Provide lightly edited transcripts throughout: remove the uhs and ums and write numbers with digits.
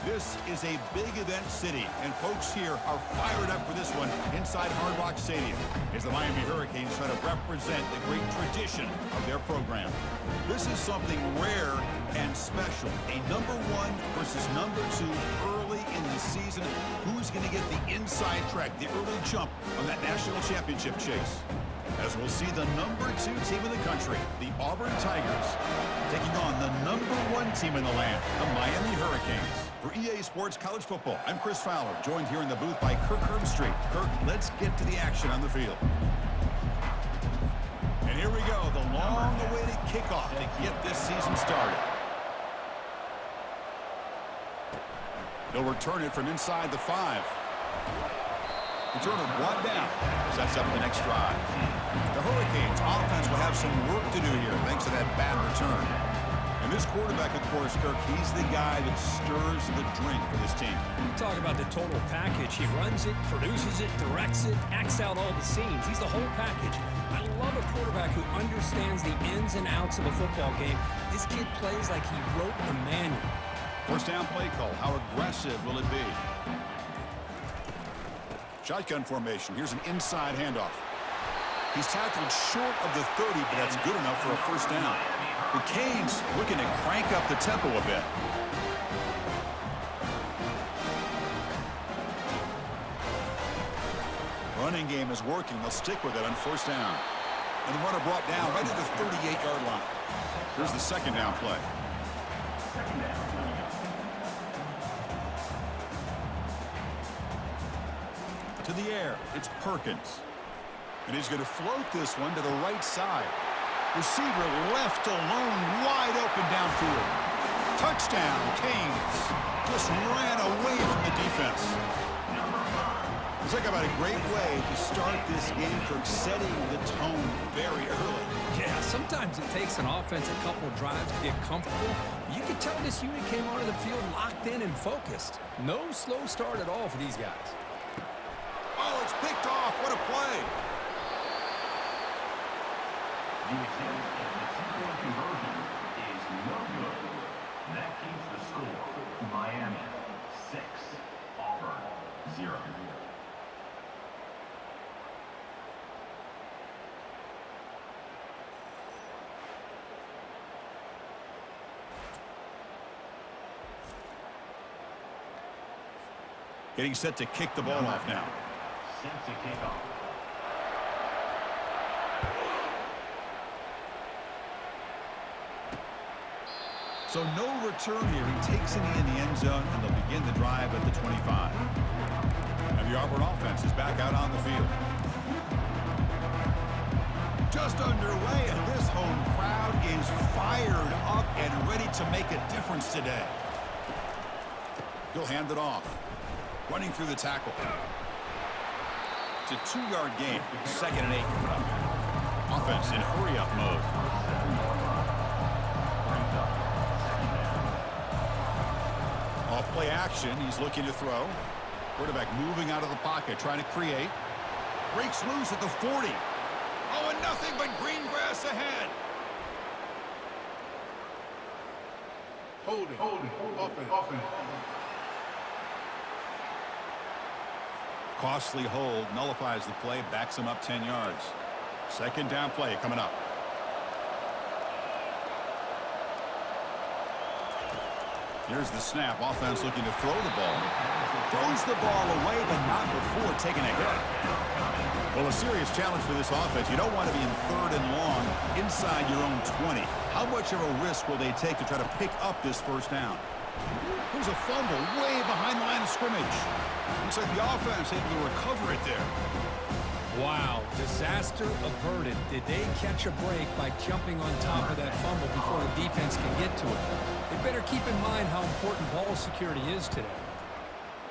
This is a big event city, and folks here are fired up for this one inside Hard Rock Stadium as the Miami Hurricanes try to represent the great tradition of their program. This is something rare and special. A number 1 versus number 2 early in the season. Who's going to get the inside track, the early jump on that national championship chase? As we'll see the number 2 team in the country, the Auburn Tigers, taking on the number 1 team in the land, the Miami Hurricanes. For EA Sports College Football, I'm Chris Fowler, joined here in the booth by Kirk Herbstreit. Kirk, let's get to the action on the field. And here we go, the long-awaited kickoff to get this season started. They'll return it from inside the 5. Returner brought down. Sets up the next drive. The Hurricanes offense will have some work to do here thanks to that bad return. And this quarterback, of course, Kirk, he's the guy that stirs the drink for this team. You talk about the total package. He runs it, produces it, directs it, acts out all the scenes. He's the whole package. I love a quarterback who understands the ins and outs of a football game. This kid plays like he wrote the manual. First down play call. How aggressive will it be? Shotgun formation. Here's an inside handoff. He's tackled short of the 30, but that's good enough for a first down. The Canes looking to crank up the tempo a bit. Running game is working. They'll stick with it on first down. And the runner brought down right at the 38-yard line. Here's the second down play. To the air, it's Perkins. And he's going to float this one to the right side. Receiver left alone, wide open downfield. Touchdown, Canes. Just ran away from the defense. Let's talk about a great way to start this game for setting the tone very early. Yeah, sometimes it takes an offense a couple of drives to get comfortable. You can tell this unit came onto the field locked in and focused. No slow start at all for these guys. Oh, it's picked off. What a play. The attempt at the two-point conversion is no good. That keeps the score. Miami 6, Auburn 0. Getting set to kick the ball off now. Set to kick off. So no return here. He takes it in the end zone, and they'll begin the drive at the 25. And the Auburn offense is back out on the field. Just underway, and this home crowd is fired up and ready to make a difference today. He'll hand it off. Running through the tackle. It's a 2-yard gain. 2nd and 8 coming up. Offense in hurry-up mode. Off-play action. He's looking to throw. Quarterback moving out of the pocket, trying to create. Breaks loose at the 40. Oh, and nothing but green grass ahead. Holding. Offense. Costly hold, nullifies the play, backs him up 10 yards. Second down play coming up. Here's the snap. Offense looking to throw the ball. Throws the ball away, but not before taking a hit. Well, a serious challenge for this offense. You don't want to be in 3rd and long inside your own 20. How much of a risk will they take to try to pick up this first down? There's a fumble way behind the line of scrimmage. Looks like the offense able to recover it there. Wow, disaster averted. Did they catch a break by jumping on top of that fumble before the defense can get to it? They better keep in mind how important ball security is today.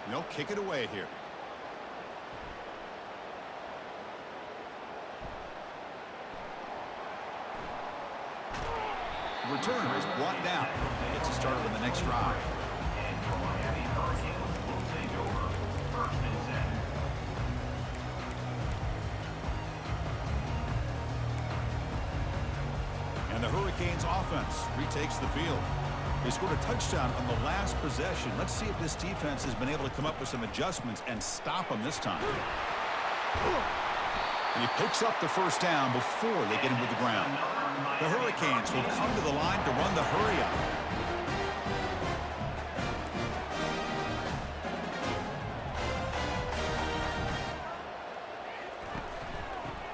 And they'll kick it away here. Returner is brought down. Gets it started on the next drive. And your Miami Hurricanes will take over 1st and 10. And the Hurricanes offense retakes the field. They scored a touchdown on the last possession. Let's see if this defense has been able to come up with some adjustments and stop them this time. And he picks up the first down before they get him to the ground. The Hurricanes will come to the line to run the hurry up.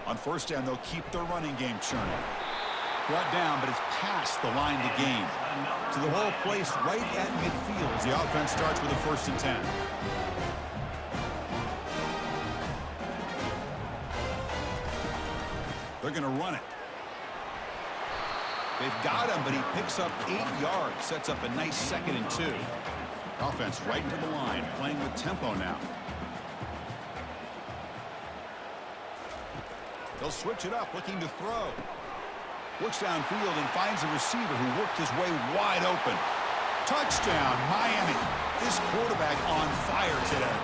On first down, they'll keep their running game churning. Brought down, but it's past the line to gain. So the ball placed right at midfield as the offense starts with a 1st and 10. They're going to run it. They've got him, but he picks up 8 yards, sets up a nice 2nd and 2. Offense right to the line, playing with tempo now. They'll switch it up, looking to throw. Looks downfield and finds a receiver who worked his way wide open. Touchdown, Miami. This quarterback on fire today.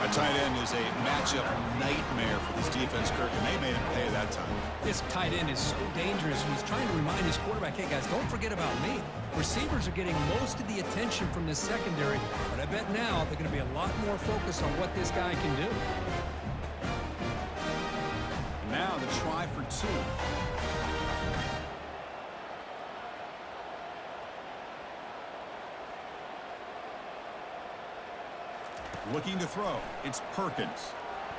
A tight end is a matchup nightmare for this defense, Kirk, and they made him pay that time. This tight end is so dangerous. He's trying to remind his quarterback, hey, guys, don't forget about me. Receivers are getting most of the attention from this secondary, but I bet now they're going to be a lot more focused on what this guy can do. Now the try for 2. Looking to throw. It's Perkins.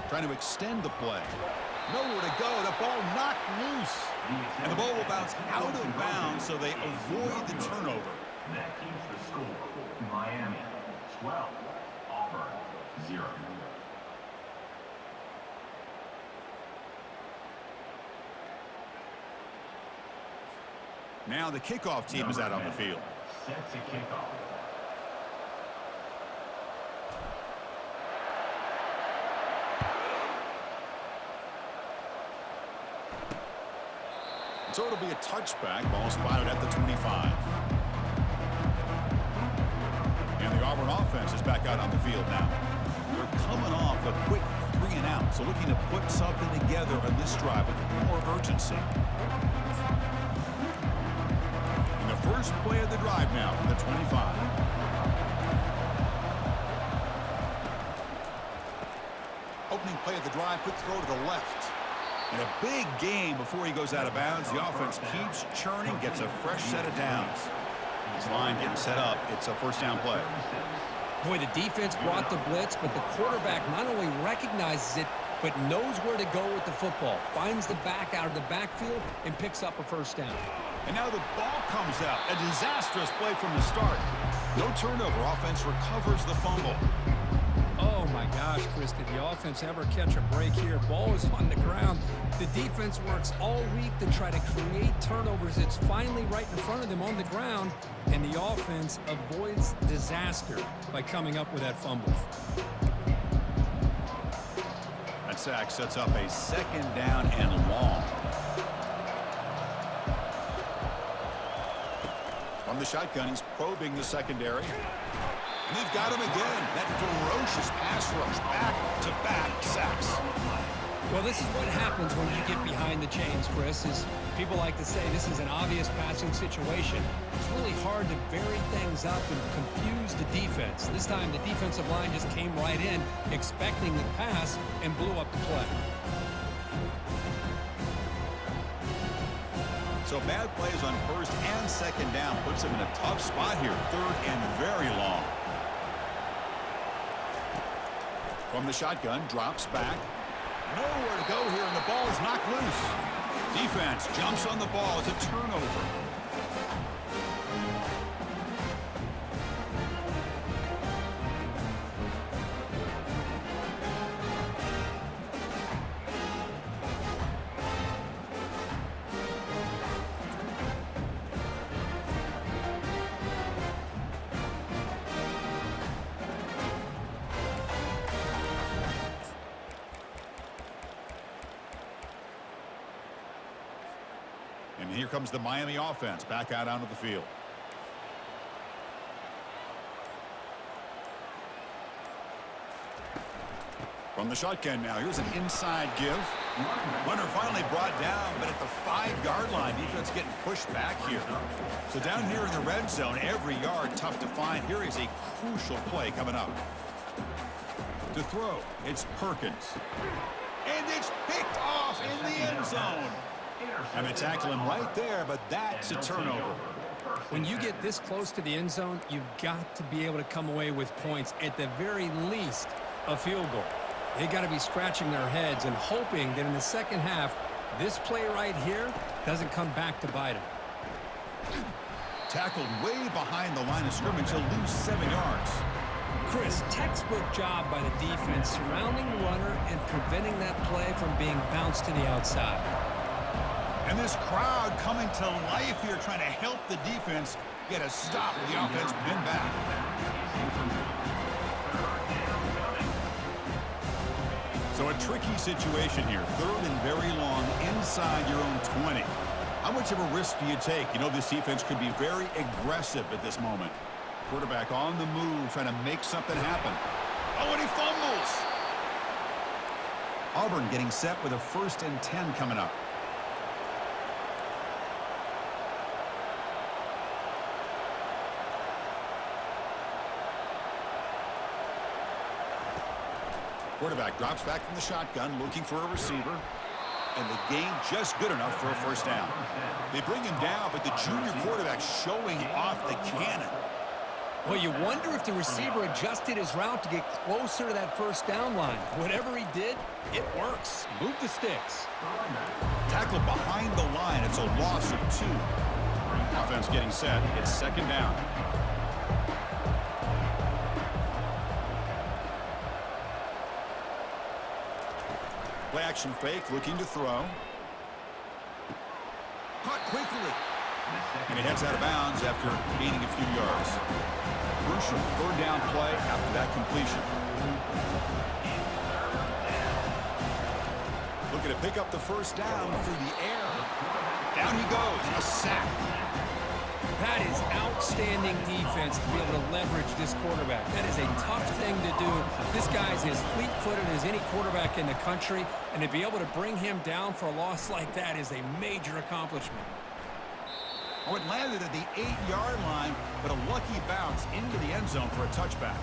Trying to extend the play. Nowhere to go. The ball knocked loose. And the ball will bounce out of bounds, so they avoid the turnover. That keeps the score. Miami 12, Auburn 0. Now the kickoff team is out on the field. Set to kickoff. So it'll be a touchback. Ball spotted at the 25. And the Auburn offense is back out on the field now. They're coming off a quick 3 and out, so looking to put something together on this drive with more urgency. And the first play of the drive now from the 25. Opening play of the drive, quick throw to the left. And a big gain before he goes out of bounds. The offense keeps churning, gets a fresh set of downs. This line getting set up. It's a 1st down play. Boy, the defense brought the blitz, but the quarterback not only recognizes it, but knows where to go with the football. Finds the back out of the backfield and picks up a 1st down. And now the ball comes out. A disastrous play from the start. No turnover. Offense recovers the fumble. Oh, my gosh, Chris, did the offense ever catch a break here? Ball is on the ground. The defense works all week to try to create turnovers. It's finally right in front of them on the ground, and the offense avoids disaster by coming up with that fumble. That sack sets up a 2nd down and long. From the shotgun, he's probing the secondary. And they've got him again. That ferocious pass rush, back-to-back sacks. Well, this is what happens when you get behind the chains, Chris. Is people like to say this is an obvious passing situation. It's really hard to vary things up and confuse the defense. This time, the defensive line just came right in, expecting the pass, and blew up the play. So bad plays on 1st and 2nd down puts him in a tough spot here. 3rd and very long. From the shotgun, drops back. Nowhere to go here, and the ball is knocked loose. Defense jumps on the ball. It's a turnover. And here comes the Miami offense back out onto the field. From From the shotgun now, here's an inside give. Runner finally brought down, but at the 5-yard line, defense getting pushed back here. So down here in the red zone, every yard tough to find. Here is a crucial play coming up. To throw, it's Perkins. And it's picked off in the end zone. And they tackle him right there, but that's a turnover. When you get this close to the end zone, you've got to be able to come away with points, at the very least, a field goal. They got to be scratching their heads and hoping that in the second half, this play right here doesn't come back to bite them. Tackled way behind the line of scrimmage. He'll lose 7 yards. Chris, textbook job by the defense surrounding the runner and preventing that play from being bounced to the outside. And this crowd coming to life here, trying to help the defense get a stop. The offense pinned back. So a tricky situation here. 3rd and very long inside your own 20. How much of a risk do you take? You know this defense could be very aggressive at this moment. Quarterback on the move, trying to make something happen. Oh, and he fumbles. Auburn getting set with a 1st and 10 coming up. Quarterback drops back from the shotgun, looking for a receiver. And the gain just good enough for a 1st down. They bring him down, but the junior quarterback showing off the cannon. Well, you wonder if the receiver adjusted his route to get closer to that 1st down line. Whatever he did, it works. Move the sticks. Tackled behind the line. It's a loss of 2. Offense getting set. It's 2nd down. Play action fake, looking to throw. Caught quickly. And he heads out of bounds after gaining a few yards. Crucial 3rd down play after that completion. Looking to pick up the 1st down through the air. Down he goes. A sack. That is outstanding defense to be able to leverage this quarterback. That is a tough thing to do. This guy's as fleet-footed as any quarterback in the country, and to be able to bring him down for a loss like that is a major accomplishment. Oh, it landed at the 8-yard line, but a lucky bounce into the end zone for a touchback.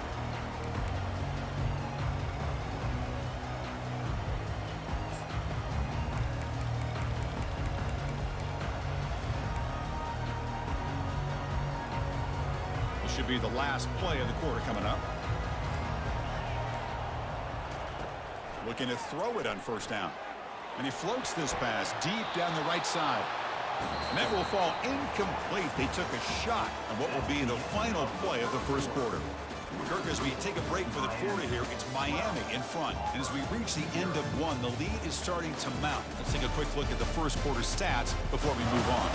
This should be the last play of the quarter coming up. Looking to throw it on 1st down. And he floats this pass deep down the right side. And that will fall incomplete. They took a shot on what will be the final play of the 1st quarter. Kirk, as we take a break for the quarter here, it's Miami in front. And as we reach the end of 1, the lead is starting to mount. Let's take a quick look at the 1st quarter stats before we move on.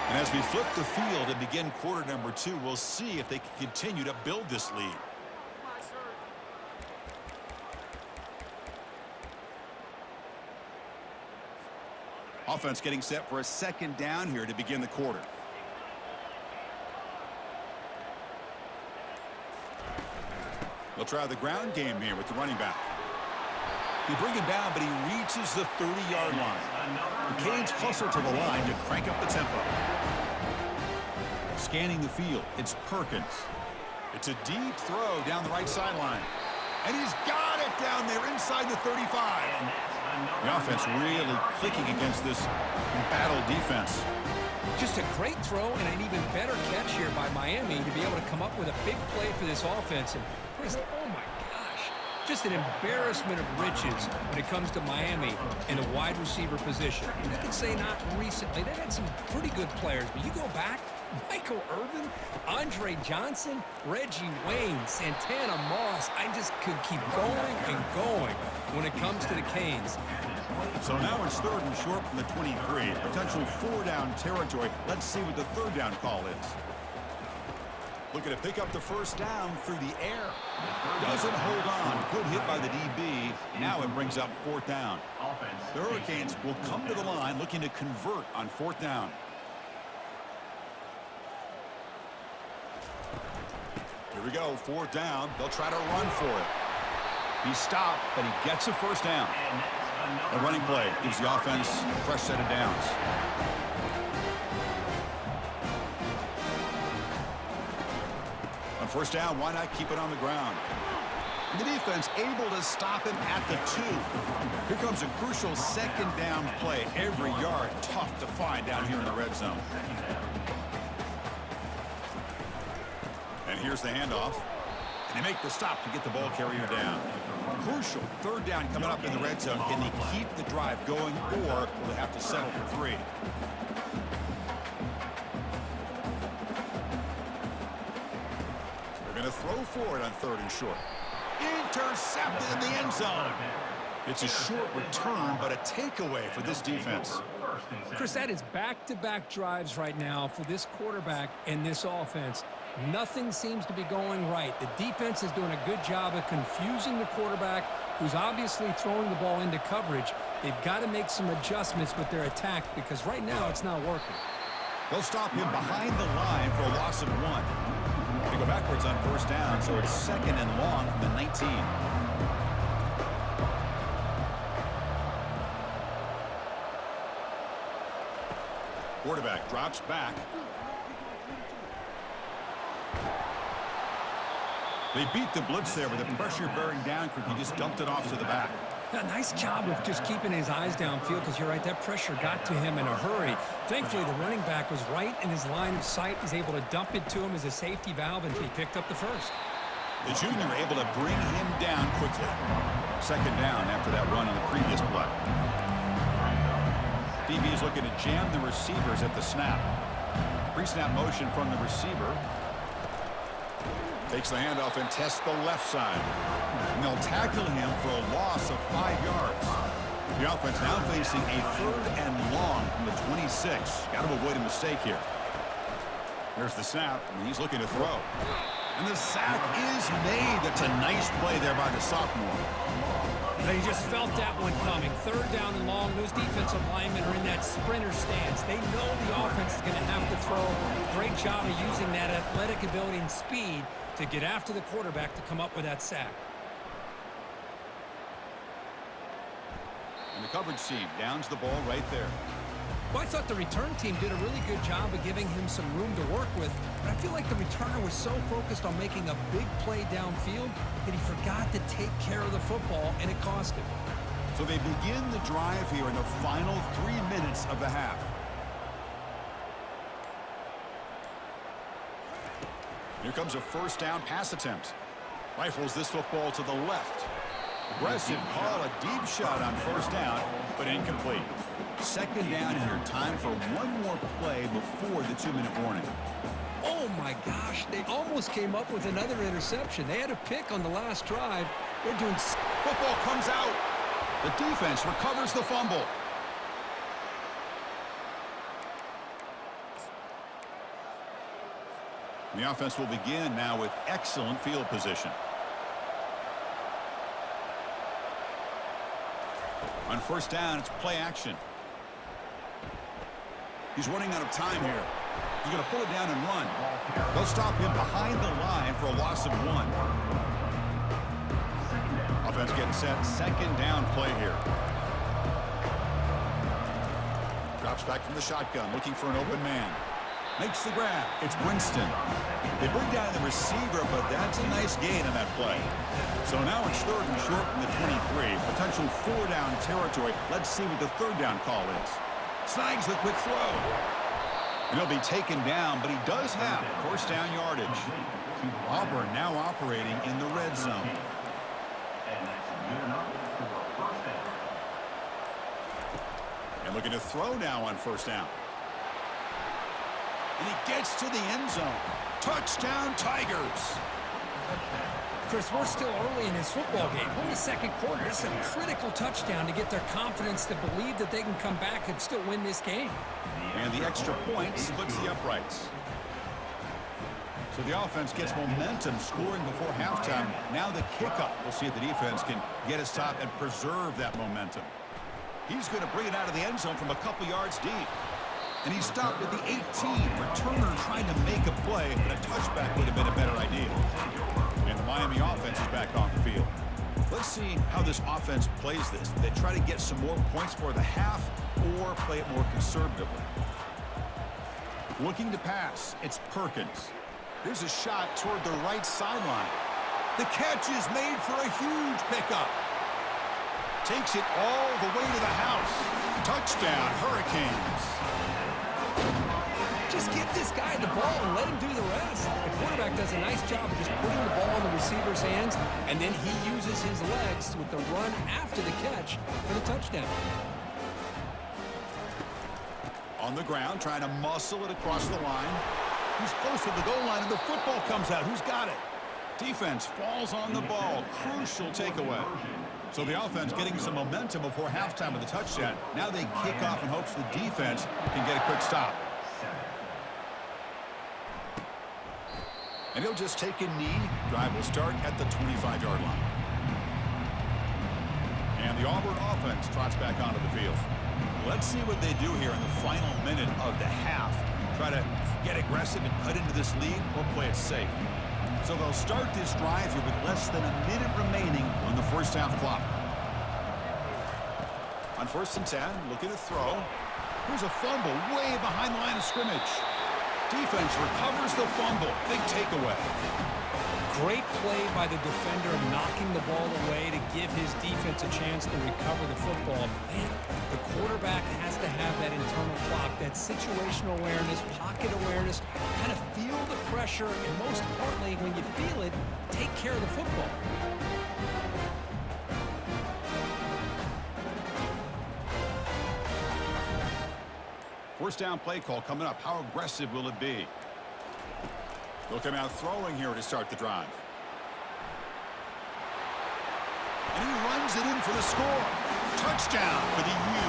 And as we flip the field and begin quarter number 2, we'll see if they can continue to build this lead. Offense getting set for a 2nd down here to begin the quarter. They'll try the ground game here with the running back. They bring him down, but he reaches the 30-yard line. The Canes hustle to the line to crank up the tempo. Scanning the field, it's Perkins. It's a deep throw down the right sideline. And he's got it down there inside the 35. The offense really clicking against this embattled defense. Just a great throw and an even better catch here by Miami to be able to come up with a big play for this offense. And Chris, oh my gosh, just an embarrassment of riches when it comes to Miami in a wide receiver position. And you can say not recently. They've had some pretty good players, but you go back, Michael Irvin, Andre Johnson, Reggie Wayne, Santana Moss. I just could keep going and going when it comes to the Canes. So now it's 3rd and short from the 23. Potential 4-down territory. Let's see what the 3rd down call is. Looking to pick up the 1st down through the air. Doesn't hold on. Good hit by the DB. Now it brings up 4th down. The Hurricanes will come to the line looking to convert on 4th down. Here we go, 4th down. They'll try to run for it. He stopped, but he gets a first down. A running play gives the offense a fresh set of downs. On first down, why not keep it on the ground? And the defense able to stop him at the 2. Here comes a crucial second down play. Every yard tough to find down here in the red zone. And here's the handoff. And they make the stop to get the ball carrier down. Crucial third down coming up in the red zone. Can they keep the drive going, or will they have to settle for 3? They're going to throw for it on 3rd and short. Intercepted in the end zone. It's a short return, but a takeaway for this defense. Chris, that is back-to-back drives right now for this quarterback and this offense. Nothing seems to be going right. The defense is doing a good job of confusing the quarterback, who's obviously throwing the ball into coverage. They've got to make some adjustments with their attack because right now it's not working. They'll stop him behind the line for a loss of 1. They go backwards on first down, so it's 2nd and long from the 19. Quarterback drops back. They beat the blitz there with the pressure bearing down. He just dumped it off to the back. Yeah, nice job of just keeping his eyes downfield because you're right, that pressure got to him in a hurry. Thankfully, the running back was right in his line of sight. He's able to dump it to him as a safety valve, and he picked up the first. The junior able to bring him down quickly. 2nd down after that run on the previous play. DB is looking to jam the receivers at the snap. Pre-snap motion from the receiver. Takes the handoff and tests the left side. And they'll tackle him for a loss of 5 yards. The offense now facing a 3rd and long from the 26. Got to avoid a mistake here. There's the snap, and he's looking to throw. And the sack is made. That's a nice play there by the sophomore. They just felt that one coming. 3rd down and long. Those defensive linemen are in that sprinter stance. They know the offense is going to have to throw. Great job of using that athletic ability and speed to get after the quarterback to come up with that sack. And the coverage team downs the ball right there. Well, I thought the return team did a really good job of giving him some room to work with, but I feel like the returner was so focused on making a big play downfield that he forgot to take care of the football, and it cost him. So they begin the drive here in the final 3 minutes of the half. Here comes a first down pass attempt. Rifles this football to the left. Aggressive call, a deep shot on first down, but incomplete. 2nd down here, time for one more play before the 2-minute warning. Oh my gosh, they almost came up with another interception. They had a pick on the last drive. They're doing... Football comes out. The defense recovers the fumble. The offense will begin now with excellent field position. On first down, it's play action. He's running out of time here. He's going to pull it down and run. They'll stop him behind the line for a loss of 1. Offense getting set. 2nd down play here. Drops back from the shotgun, looking for an open man. Makes the grab. It's Winston. They bring down the receiver, but that's a nice gain on that play. So now it's 3rd and short from the 23. Potential 4-down territory. Let's see what the 3rd down call is. Snags the quick throw. And he'll be taken down, but he does have first down yardage. Auburn now operating in the red zone. And looking to throw now on first down. And he gets to the end zone. Touchdown, Tigers. Chris, we're still early in this football game. Only 2nd quarter. It's a critical touchdown to get their confidence to believe that they can come back and still win this game. And the extra point splits the uprights. So the offense gets momentum, scoring before halftime. Now the kickoff. We'll see if the defense can get a stop and preserve that momentum. He's going to bring it out of the end zone from a couple yards deep. And he stopped at the 18. Returner trying to make a play, but a touchback would have been a better idea. And the Miami offense is back on the field. Let's see how this offense plays this. They try to get some more points for the half or play it more conservatively. Looking to pass, it's Perkins. Here's a shot toward the right sideline. The catch is made for a huge pickup. Takes it all the way to the house. Touchdown, Hurricanes. Just give this guy the ball and let him do the rest. The quarterback does a nice job of just putting the ball in the receiver's hands, and then he uses his legs with the run after the catch for the touchdown. On the ground, trying to muscle it across the line. He's close to the goal line, and the football comes out. Who's got it? Defense falls on the ball. Crucial takeaway. So the offense getting some momentum before halftime with the touchdown. Now they kick off in hopes the defense can get a quick stop. And he'll just take a knee. Drive will start at the 25-yard line. And the Auburn offense trots back onto the field. Let's see what they do here in the final minute of the half. Try to get aggressive and cut into this lead or play it safe. So they'll start this drive here with less than a minute remaining on the first half clock. On 1st and 10, looking to throw. Here's a fumble way behind the line of scrimmage. Defense recovers the fumble. Big takeaway. Great play by the defender, knocking the ball away to give his defense a chance to recover the football. Man, the quarterback has to have that internal clock, that situational awareness, pocket awareness, kind of feel the pressure, and most importantly, when you feel it, take care of the football. First down play call coming up. How aggressive will it be? They'll come out throwing here to start the drive. And he runs it in for the score. Touchdown for the U.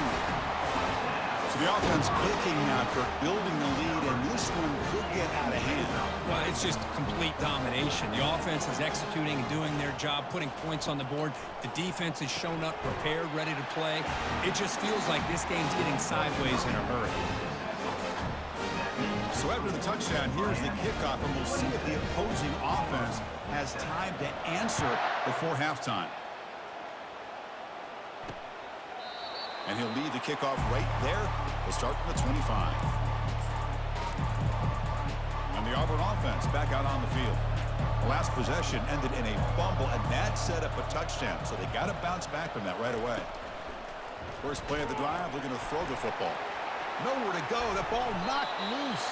So the offense clicking now, building the lead, and this one could get out of hand. Well, it's just complete domination. The offense is executing and doing their job, putting points on the board. The defense has shown up, prepared, ready to play. It just feels like this game's getting sideways in a hurry. So after the touchdown, here's the kickoff, and we'll see if the opposing offense has time to answer before halftime. And he'll lead the kickoff right there. We'll start from the 25. And the Auburn offense back out on the field. The last possession ended in a fumble, and that set up a touchdown. So they got to bounce back from that right away. First play of the drive, they're going to throw the football. Nowhere to go. The ball knocked loose.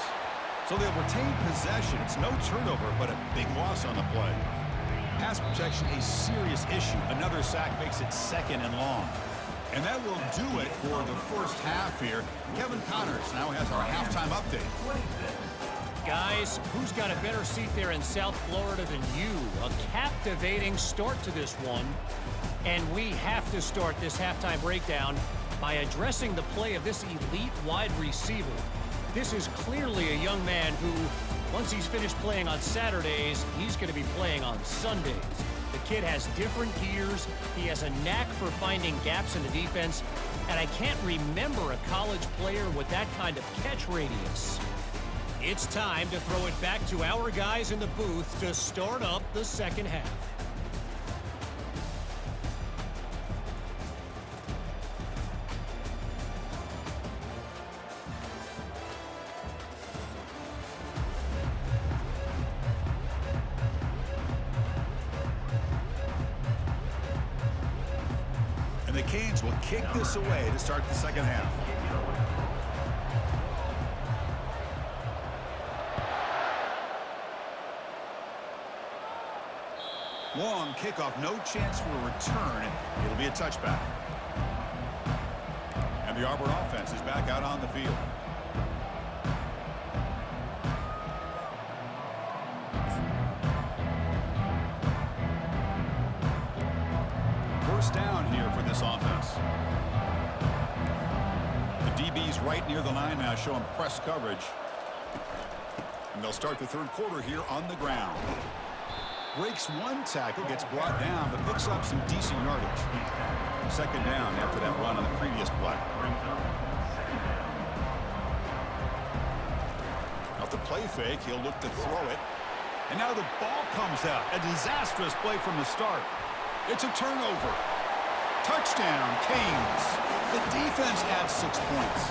So they'll retain possession. It's no turnover, but a big loss on the play. Pass protection, a serious issue. Another sack makes it 2nd and long. And that will do it for the first half here. Kevin Connors now has our halftime update. Guys, who's got a better seat there in South Florida than you? A captivating start to this one. And we have to start this halftime breakdown by addressing the play of this elite wide receiver. This is clearly a young man who, once he's finished playing on Saturdays, he's going to be playing on Sundays. The kid has different gears. He has a knack for finding gaps in the defense. And I can't remember a college player with that kind of catch radius. It's time to throw it back to our guys in the booth to start up the second half. And the Canes will kick this away to start the second half. Long kickoff, no chance for a return. It'll be a touchback. And the Auburn offense is back out on the field. First down here for this offense. The DB's right near the line now, showing press coverage. And they'll start the third quarter here on the ground. Breaks one tackle, gets brought down, but picks up some decent yardage. Second down after that run on the previous play. Off the play fake, he'll look to throw it. And now the ball comes out. A disastrous play from the start. It's a turnover. Touchdown, Canes. The defense adds 6 points.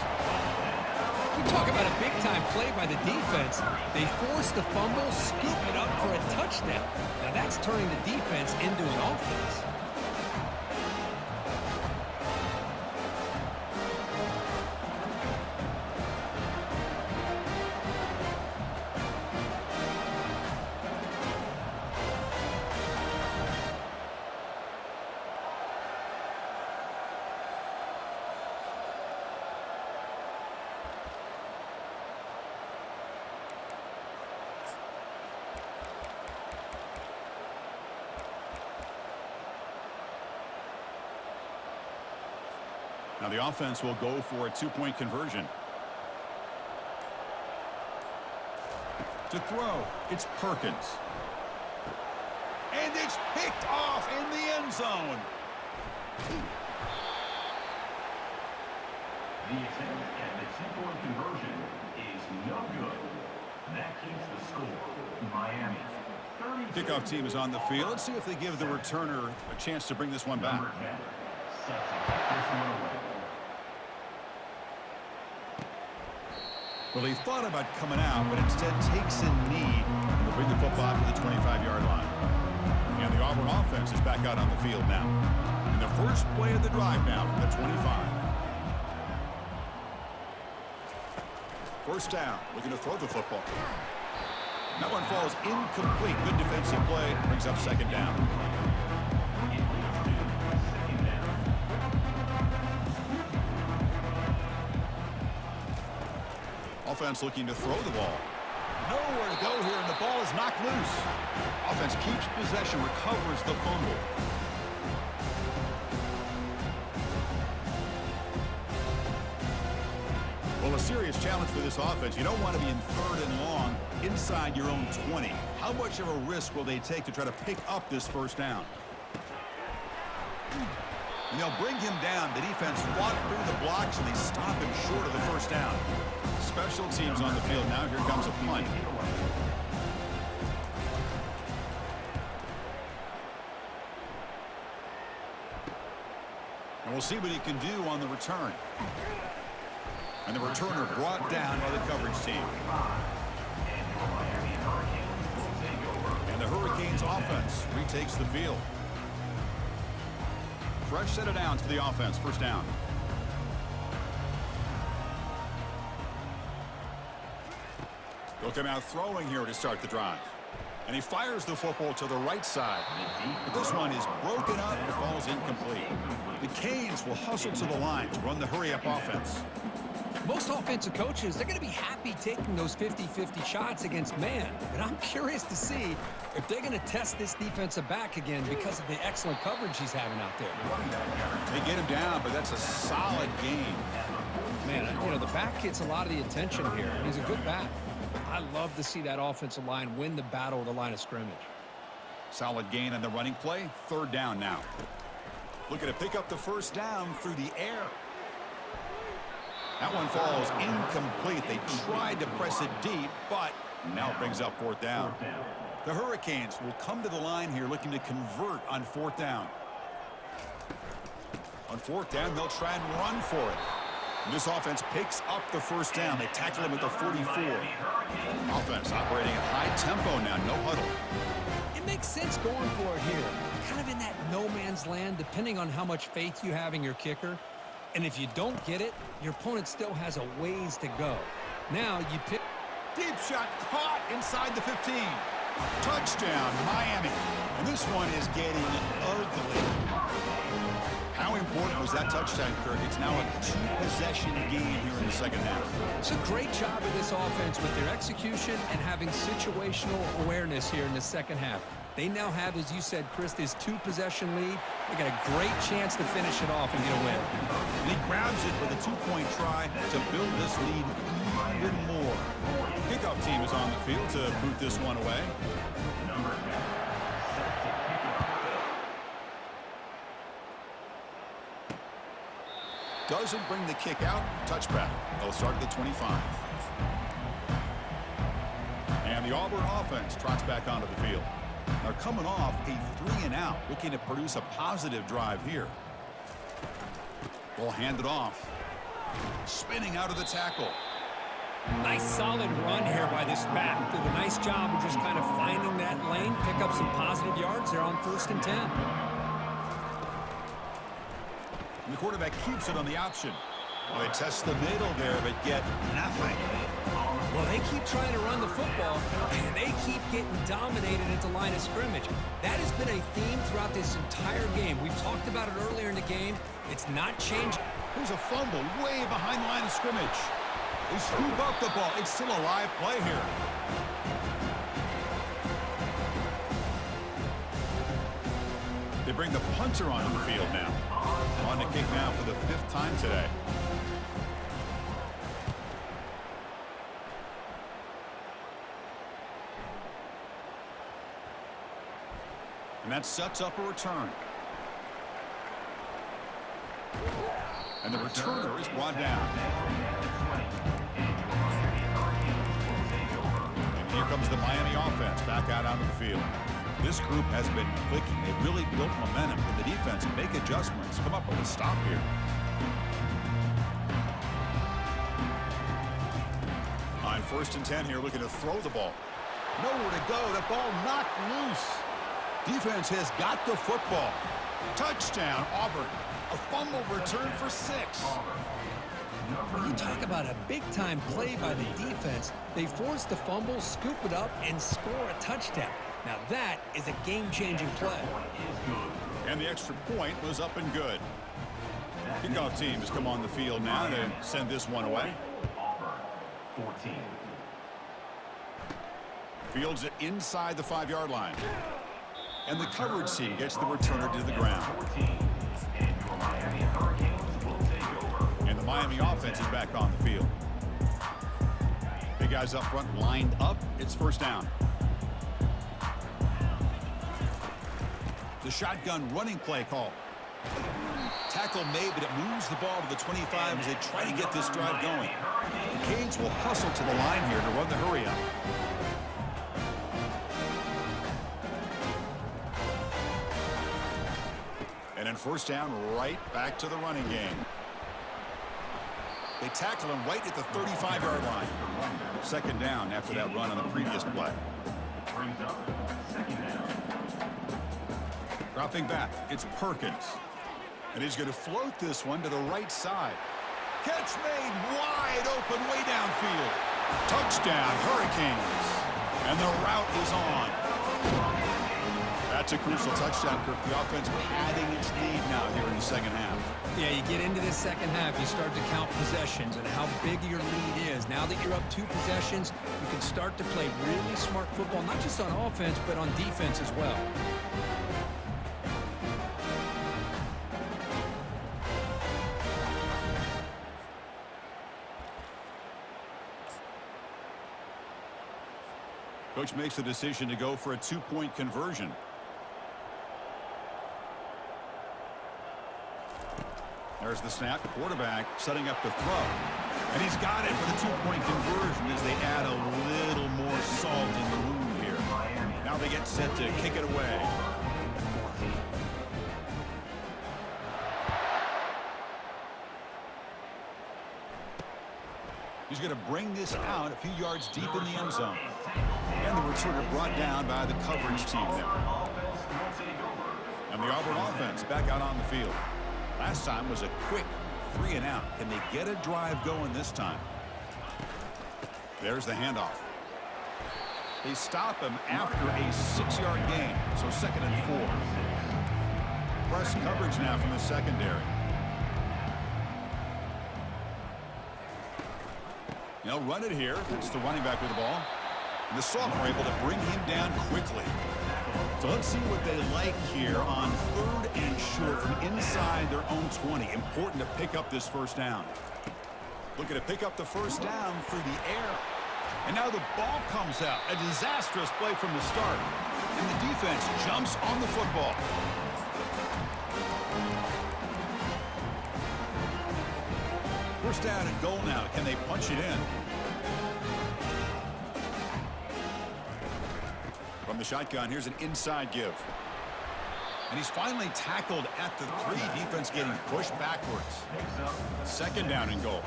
You talk about a big-time play by the defense. They forced the fumble, scoop it up for a touchdown. Now that's turning the defense into an offense. Now the offense will go for a 2-point conversion. To throw, it's Perkins. And it's picked off in the end zone. The attempt at the 2-point conversion is no good. That keeps the score Miami 32. Kickoff team is on the field. Let's see if they give the returner a chance to bring this one back. Number 10, set to kick this one away. Well, he thought about coming out, but instead takes a knee and will bring the football to the 25-yard line. And the Auburn offense is back out on the field now. And the first play of the drive now from the 25. First down, looking to throw the football. That one falls incomplete. Good defensive play, brings up second down. Offense looking to throw the ball. Nowhere to go here, and the ball is knocked loose. Offense keeps possession, recovers the fumble. Well, a serious challenge for this offense. You don't want to be in 3rd and long inside your own 20. How much of a risk will they take to try to pick up this first down? And they'll bring him down. The defense fought through the blocks, and they stop him short of the first down. Special teams on the field now. Here comes a punt. And we'll see what he can do on the return. And the returner brought down by the coverage team. And the Hurricanes offense retakes the field. Fresh set of downs for the offense. First down. They'll come out throwing here to start the drive. And he fires the football to the right side. But this one is broken up and falls incomplete. The Canes will hustle to the line to run the hurry-up offense. Most offensive coaches, they're going to be happy taking those 50-50 shots against man. But I'm curious to see if they're going to test this defensive back again because of the excellent coverage he's having out there. They get him down, but that's a solid game. Man, you know, the back gets a lot of the attention here. He's a good back. I love to see that offensive line win the battle of the line of scrimmage. Solid gain on the running play. 3rd down now. Looking to pick up the first down through the air. That one falls incomplete. They tried to press it deep, but now it brings up 4th down. The Hurricanes will come to the line here looking to convert on 4th down. On 4th down, they'll try and run for it. And this offense picks up the first down. They tackle him at the 44. Offense operating at high tempo now, no huddle. It makes sense going for it here. You're kind of in that no man's land, depending on how much faith you have in your kicker. And if you don't get it, your opponent still has a ways to go. Now you pick. Deep shot caught inside the 15. Touchdown, Miami. And this one is getting ugly. How important was that touchdown, Kirk? It's now a 2-possession game here in the second half. It's a great job of this offense with their execution and having situational awareness here in the second half. They now have, as you said, Chris, this 2-possession lead. They got a great chance to finish it off and get a win. And he grabs it for the 2-point try to build this lead even more. Kickoff team is on the field to boot this one away. Doesn't bring the kick out. Touchback. They'll start at the 25. And the Auburn offense trots back onto the field. They're coming off a 3-and-out, looking to produce a positive drive here. Ball handed off. Spinning out of the tackle. Nice solid run here by this back. Did a nice job of just kind of finding that lane, pick up some positive yards there on 1st and 10. And the quarterback keeps it on the option. Well, they test the middle there, but get nothing. Well, they keep trying to run the football, and they keep getting dominated at the line of scrimmage. That has been a theme throughout this entire game. We've talked about it earlier in the game. It's not changed. There's a fumble way behind the line of scrimmage. They scoop up the ball. It's still a live play here. They bring the punter onto the field now. On the kick now for the 5th time today. And that sets up a return. And the returner is brought down. And here comes the Miami offense back out onto the field. This group has been clicking. They've really built momentum. But the defense make adjustments. Come up with a stop here. On 1st and 10 here, looking to throw the ball. Nowhere to go. The ball knocked loose. Defense has got the football. Touchdown, Auburn. A fumble return for 6. When you talk about a big-time play by the defense, they force the fumble, scoop it up, and score a touchdown. Now that is a game-changing play. And the extra point was up and good. Kickoff team has come on the field now to send this one away. Auburn, 14. Fields it inside the 5-yard line. And the coverage team gets the returner to the ground. And the Miami offense is back on the field. Big guys up front lined up. It's 1st down. The shotgun running play call. Tackle made, but it moves the ball to the 25 as they try to get this drive going. The Canes will hustle to the line here to run the hurry up. And then 1st down, right back to the running game. They tackle him right at the 35-yard line. 2nd down after that run on the previous play. Dropping back, it's Perkins. And he's going to float this one to the right side. Catch made wide open way downfield. Touchdown, Hurricanes. And the route is on. That's a crucial touchdown, Kirk. The offense padding its lead now here in the 2nd half. Yeah, you get into this 2nd half, you start to count possessions and how big your lead is. Now that you're up 2 possessions, you can start to play really smart football, not just on offense, but on defense as well. Coach makes the decision to go for a 2-point conversion. There's the snap. Quarterback setting up the throw. And he's got it for the 2-point conversion as they add a little more salt in the wound here. Now they get set to kick it away. He's going to bring this out a few yards deep in the end zone. And the returner brought down by the coverage team there. And the Auburn offense back out on the field. Last time was a quick 3-and-out. Can they get a drive going this time? There's the handoff. They stop him after a 6-yard gain. So 2nd and 4. Press coverage now from the secondary. They'll run it here. It's the running back with the ball. And the sophomore able to bring him down quickly. So let's see what they like here on 3rd and short from inside their own 20. Important to pick up this 1st down. Looking to pick up the 1st down through the air. And now the ball comes out. A disastrous play from the start. And the defense jumps on the football. First down and goal now. Can they punch it in? From From the shotgun, here's an inside give. And he's finally tackled at the 3. Defense getting pushed backwards. Second down and goal.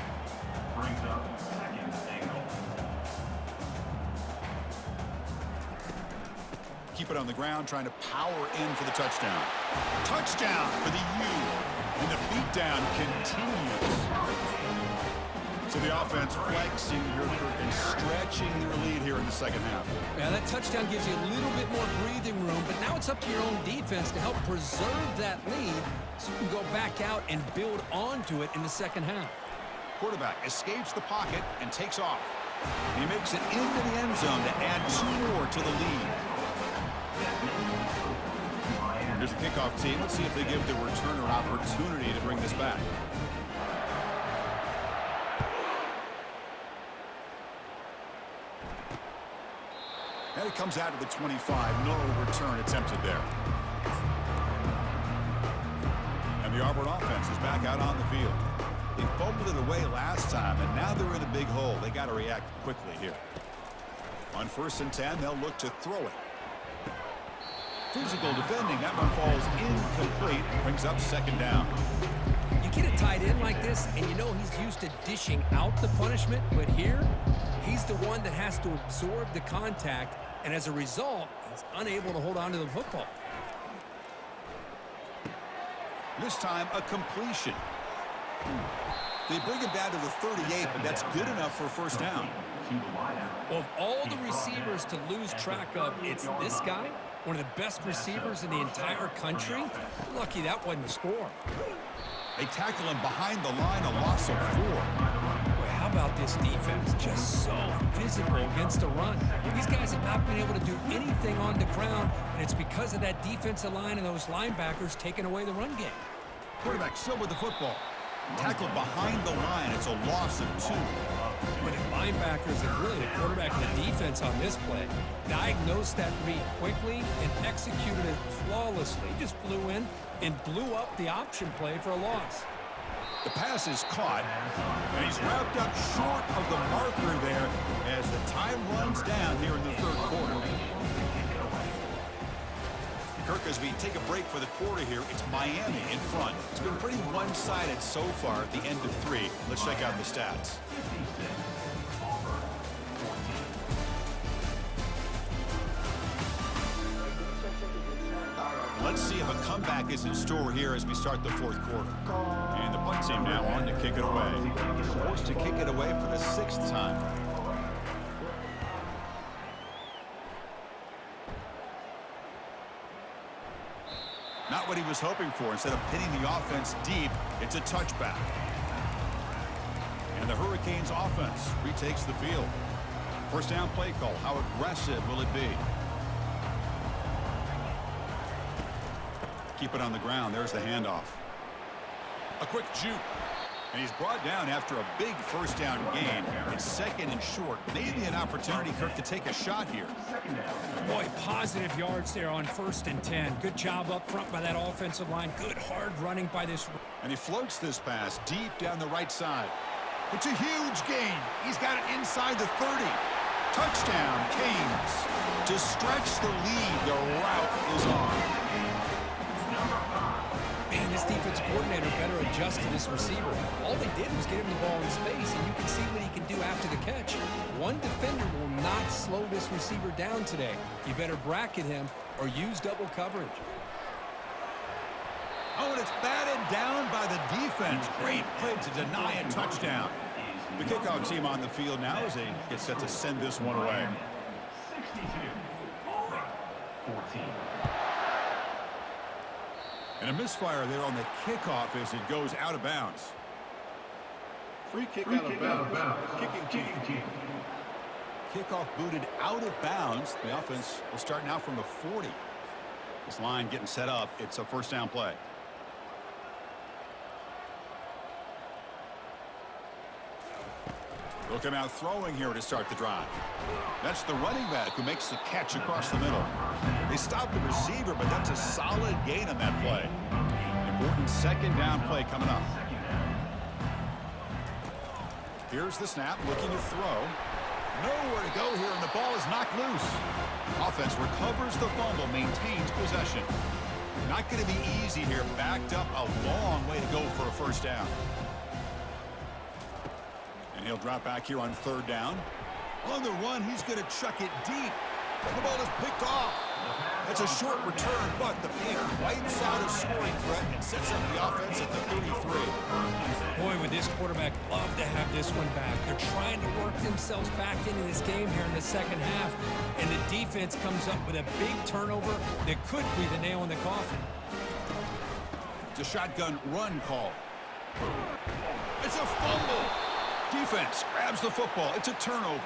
Brings up second and goal. Keep it on the ground, trying to power in for the touchdown. Touchdown for the U. And the beatdown continues. So the offense flexing here, and stretching their lead here in the second half. Yeah, that touchdown gives you a little bit more breathing room, but now it's up to your own defense to help preserve that lead so you can go back out and build onto it in the second half. Quarterback escapes the pocket and takes off. He makes it into the end zone to add 2 more to the lead. Here's the kickoff team. Let's see if they give the returner opportunity to bring this back. And it comes out to the 25. No return attempted there. And the Auburn offense is back out on the field. They fumbled it away last time, and now they're in a big hole. They got to react quickly here. On 1st and 10, they'll look to throw it. Physical defending. That one falls incomplete. Brings up second down. You get a tight end like this, and you know he's used to dishing out the punishment, but here, he's the one that has to absorb the contact, and as a result, he's unable to hold on to the football. This time, a completion. They bring him down to the 38, but that's good enough for a first down. Well, of all the receivers to lose track of, it's this guy, one of the best receivers in the entire country. Lucky that wasn't a score. They tackle him behind the line, a loss of 4. Boy, how about this defense? Just so physical against the run. These guys have not been able to do anything on the ground, and it's because of that defensive line and those linebackers taking away the run game. Quarterback still with the football. Tackled behind the line. It's a loss of 2. But the linebackers and really the quarterback and the defense on this play diagnosed that read quickly and executed it flawlessly. Just flew in and blew up the option play for a loss. The pass is caught, and he's wrapped up short of the marker there as the time runs down here in the 3rd quarter. Kirk, as we take a break for the quarter here, it's Miami in front. It's been pretty one-sided so far at the end of 3. Let's check out the stats. Let's see if a comeback is in store here as we start the 4th quarter. And the punt team now on to kick it away. Forced to kick it away for the 6th time. Not what he was hoping for. Instead of pinning the offense deep, it's a touchback. And the Hurricanes offense retakes the field. First down play call. How aggressive will it be? Keep it on the ground. There's the handoff. A quick juke. And he's brought down after a big first down gain. It's 2nd and short. Maybe an opportunity, Kirk, to take a shot here. Boy, positive yards there on 1st and 10. Good job up front by that offensive line. Good hard running by this. And he floats this pass deep down the right side. It's a huge gain. He's got it inside the 30. Touchdown, Canes. To stretch the lead, the route is on. Man, this defense coordinator better adjust to this receiver. All they did was get him the ball in space, and you can see what he can do after the catch. One defender will not slow this receiver down today. You better bracket him or use double coverage. Oh, and it's batted down by the defense. Great play to deny a touchdown. The kickoff team on the field now as they get set to send this one away. 62, 14. And a misfire there on the kickoff as it goes out of bounds. Free kick out of bounds. Kicking team. Kickoff booted out of bounds. The offense will start now from the 40. This line getting set up. It's a first down play. They'll come out throwing here to start the drive. That's the running back who makes the catch across the middle. They stop the receiver, but that's a solid gain on that play. Important second down play coming up. Here's the snap, looking to throw. Nowhere to go here, and the ball is knocked loose. Offense recovers the fumble, maintains possession. Not going to be easy here. Backed up a long way to go for a first down. And he'll drop back here on third down. On the run, he's going to chuck it deep. The ball is picked off. That's a short return, but the pick wipes out a scoring threat and sets up the offense at the 33. Boy, would this quarterback love to have this one back. They're trying to work themselves back into this game here in the second half, and the defense comes up with a big turnover that could be the nail in the coffin. It's a shotgun run call. It's a fumble. Defense grabs the football. It's a turnover.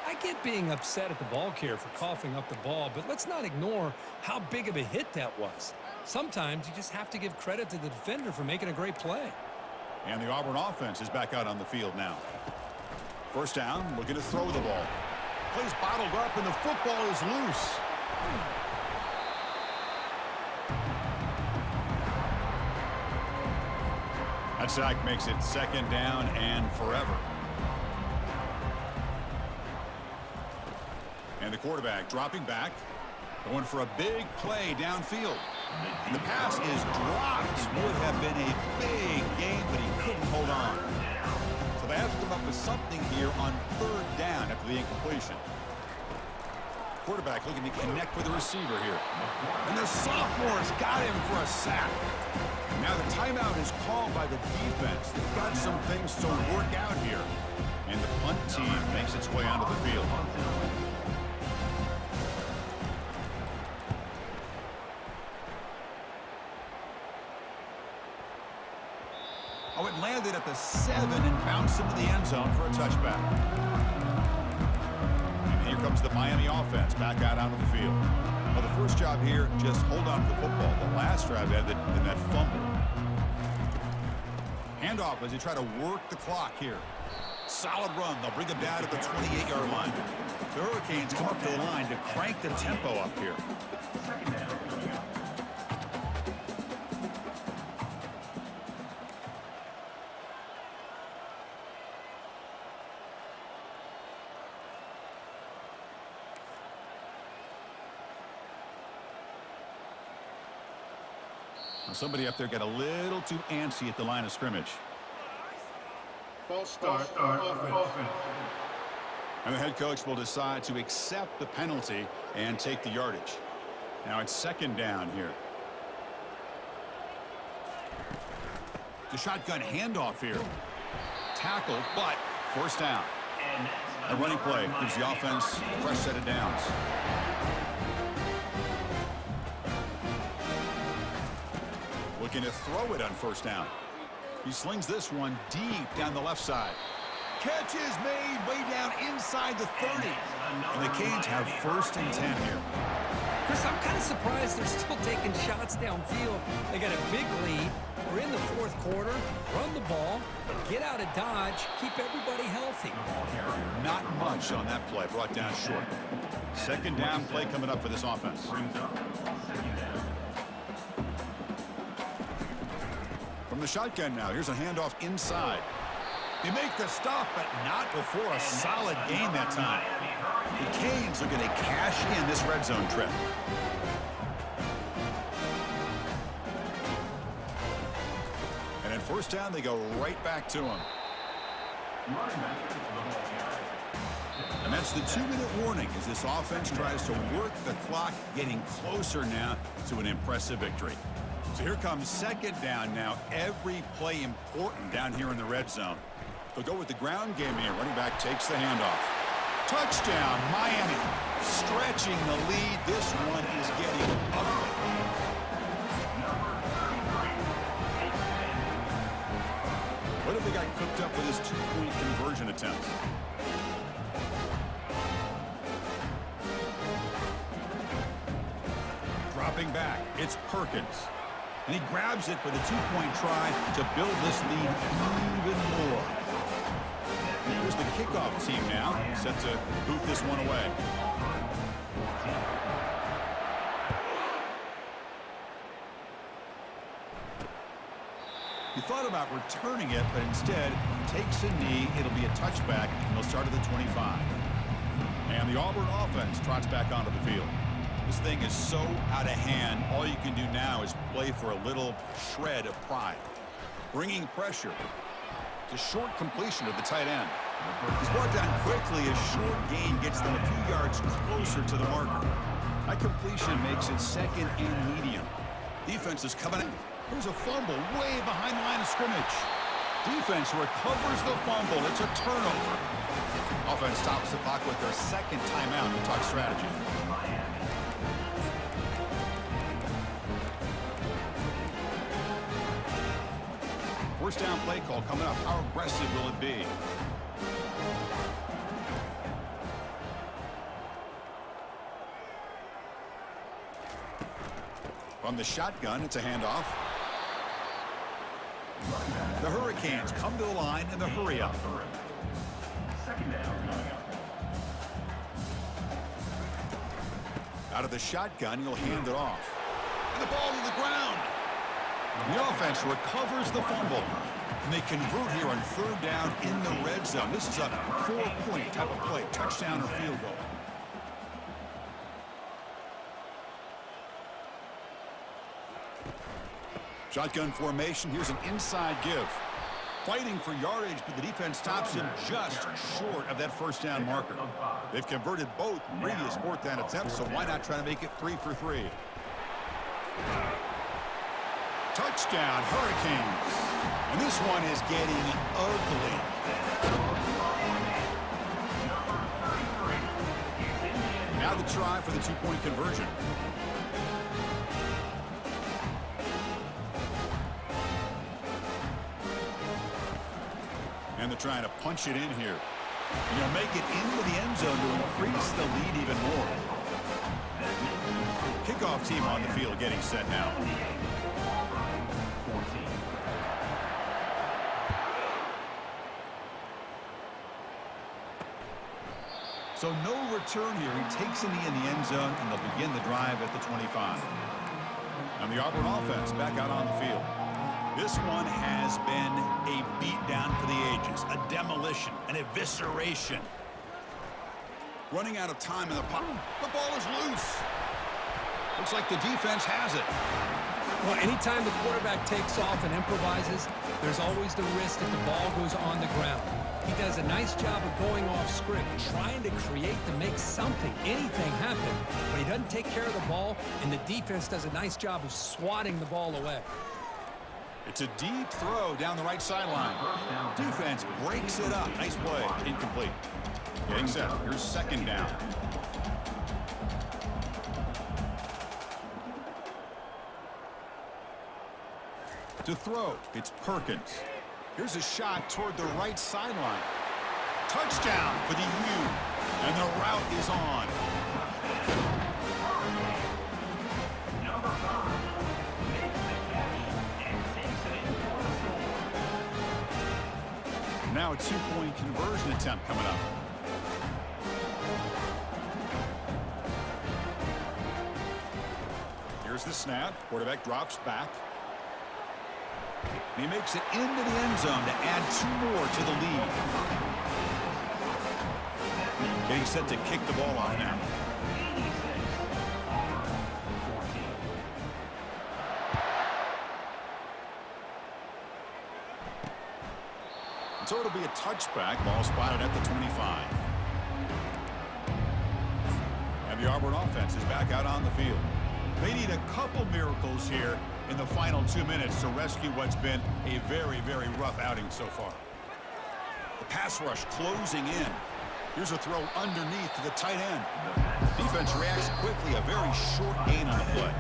I get being upset at the ball carrier for coughing up the ball, but let's not ignore how big of a hit that was. Sometimes you just have to give credit to the defender for making a great play. And the Auburn offense is back out on the field now. First down, looking to throw the ball. Plays bottled up, and the football is loose. That sack makes it second down and forever. And the quarterback dropping back, going for a big play downfield. And the pass is dropped. Would have been a big game, but he couldn't hold on. So they have to come up with something here on third down after the incompletion. Quarterback looking to connect with the receiver here. And the sophomore's got him for a sack. Now the timeout is called by the defense. They've got some things to work out here. And the punt team makes its way onto the field. Oh, it landed at the 7 and bounced into the end zone for a touchback. And here comes the Miami offense back out onto the field. Well, the first job here, just hold on to the football. The last drive ended in that fumble. Handoff as they try to work the clock here. Solid run. They'll bring him down at the 28-yard line. The Hurricanes come up to the line to crank the tempo up here. Somebody up there got a little too antsy at the line of scrimmage. False start. Offense. And the head coach will decide to accept the penalty and take the yardage. Now it's second down here. The shotgun handoff here. Tackle, but first down. A running play gives the offense a fresh set of downs. Looking to throw it on first down. He slings this one deep down the left side. Catch is made way down inside the 30. And the Canes have first and 10 here. Chris, I'm kind of surprised they're still taking shots downfield. They got a big lead. We're in the fourth quarter. Run the ball. Get out of Dodge. Keep everybody healthy. Not much on that play. Brought down short. Second down play coming up for this offense. From the shotgun now. Here's a handoff inside. They make the stop, but not before a solid gain that time. The Canes are going to cash in this red zone trip. And at first down, they go right back to him. And that's the 2-minute warning as this offense tries to work the clock, getting closer now to an impressive victory. So here comes second down now. Every play important down here in the red zone. They'll go with the ground game here. Running back takes the handoff. Touchdown, Miami. Stretching the lead. This one is getting ugly. What have they got cooked up for this two-point conversion attempt? Dropping back, it's Perkins. And he grabs it for the two-point try to build this lead even more. Here's the kickoff team now, set to boot this one away. He thought about returning it, but instead takes a knee. It'll be a touchback, and they'll start at the 25. And the Auburn offense trots back onto the field. This thing is so out of hand, all you can do now is play for a little shred of pride. Bringing pressure. It's a short completion to the tight end. He's brought down quickly. A short gain gets them a few yards closer to the marker. That completion makes it second and medium. Defense is coming in. There's a fumble way behind the line of scrimmage. Defense recovers the fumble. It's a turnover. Offense stops the clock with their second timeout to talk strategy. First down play call coming up. How aggressive will it be? From the shotgun, it's a handoff. The Hurricanes come to the line in the hurry up. Out of the shotgun, you'll hand it off. And the ball to the ground. The offense recovers the fumble. And they convert here on third down in the red zone. This is a 4-point type of play, touchdown or field goal. Shotgun formation. Here's an inside give. Fighting for yardage, but the defense stops him just short of that first down marker. They've converted both previous fourth down attempts, so why not try to make it 3 for 3? Touchdown, Hurricanes. And this one is getting ugly. Now the try for the 2-point conversion. And they're trying to punch it in here. And you'll make it into the end zone to increase the lead even more. Kickoff team on the field getting set now. So no return here. He takes a knee in the end zone, and they'll begin the drive at the 25. And the Auburn offense back out on the field. This one has been a beatdown for the ages, a demolition, an evisceration. Running out of time in the pocket. The ball is loose. Looks like the defense has it. Well, anytime the quarterback takes off and improvises, there's always the risk that the ball goes on the ground. He does a nice job of going off script, trying to create to make something, anything happen. But he doesn't take care of the ball, and the defense does a nice job of swatting the ball away. It's a deep throw down the right sideline. Defense breaks it up. Nice play. Incomplete. Getting set. Here's second down. To throw, it's Perkins. Here's a shot toward the right sideline. Touchdown for the U. And the route is on. Now a 2-point conversion attempt coming up. Here's the snap. Quarterback drops back. And he makes it into the end zone to add 2 more to the lead. Getting set to kick the ball off now. So it'll be a touchback. Ball spotted at the 25. And the Auburn offense is back out on the field. They need a couple miracles here in the final 2 minutes to rescue what's been a very, very rough outing so far. The pass rush closing in. Here's a throw underneath to the tight end. Defense reacts quickly. A very short gain on the play.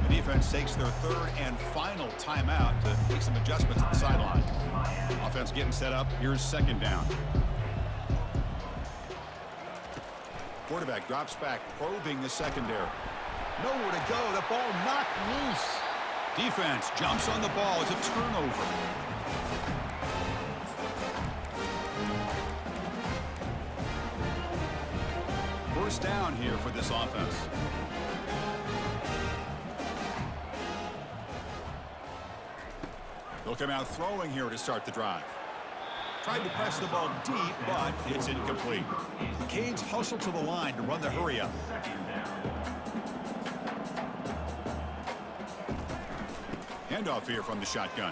The defense takes their third and final timeout to make some adjustments at the sideline. Offense getting set up. Here's second down. Quarterback drops back, probing the secondary. Nowhere to go. The ball knocked loose. Defense jumps on the ball. It's a turnover. First down here for this offense. They'll come out throwing here to start the drive. Tried to press the ball deep, but it's incomplete. The Canes hustle to the line to run the hurry up. Handoff here from the shotgun.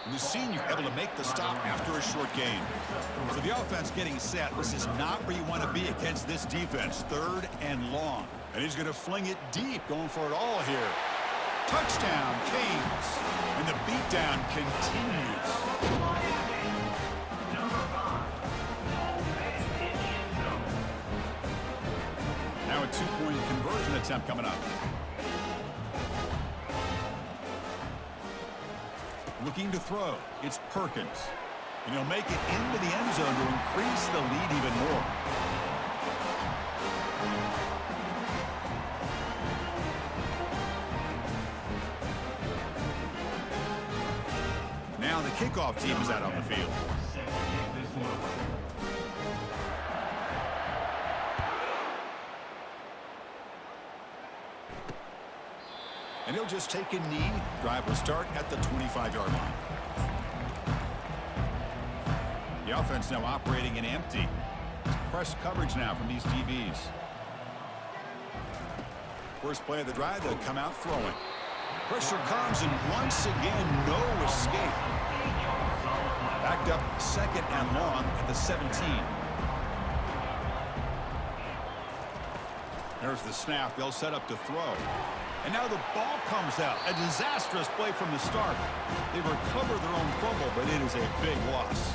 And the senior able to make the stop after a short gain. So the offense getting set. This is not where you want to be against this defense. 3rd and long. And he's going to fling it deep, going for it all here. Touchdown, Canes. And the beatdown continues. Now a 2-point conversion attempt coming up. Looking to throw. It's Perkins. And he'll make it into the end zone to increase the lead even more. Now the kickoff team is out on the field. And he'll just take a knee. Drive will start at the 25-yard line. The offense now operating in empty. Press coverage now from these DBs. First play of the drive, they'll come out throwing. Pressure comes, and once again, no escape. Backed up 2nd and long at the 17. There's the snap. They'll set up to throw. And now the ball comes out. A disastrous play from the start. They recover their own fumble, but it is a big loss.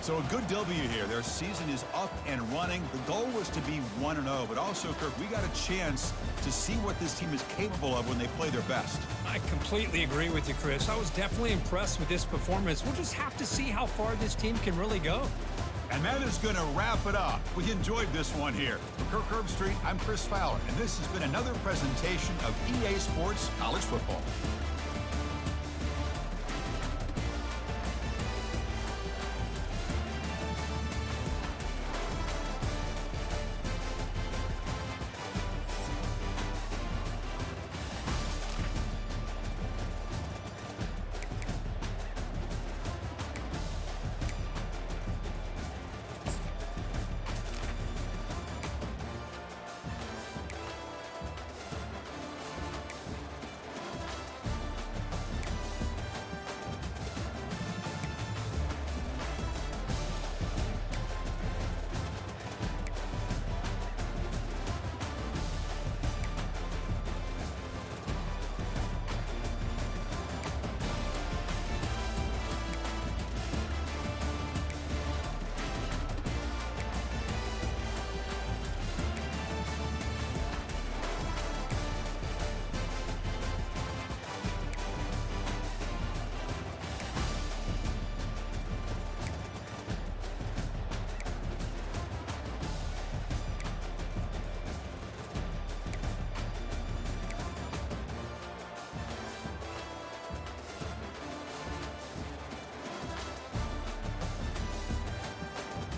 So a good W here. Their season is up and running. The goal was to be 1-0, but also, Kirk, we got a chance to see what this team is capable of when they play their best. I completely agree with you, Chris. I was definitely impressed with this performance. We'll just have to see how far this team can really go. And that is going to wrap it up. We enjoyed this one here. For Kirk Herbstreit, I'm Chris Fowler, and this has been another presentation of EA Sports College Football.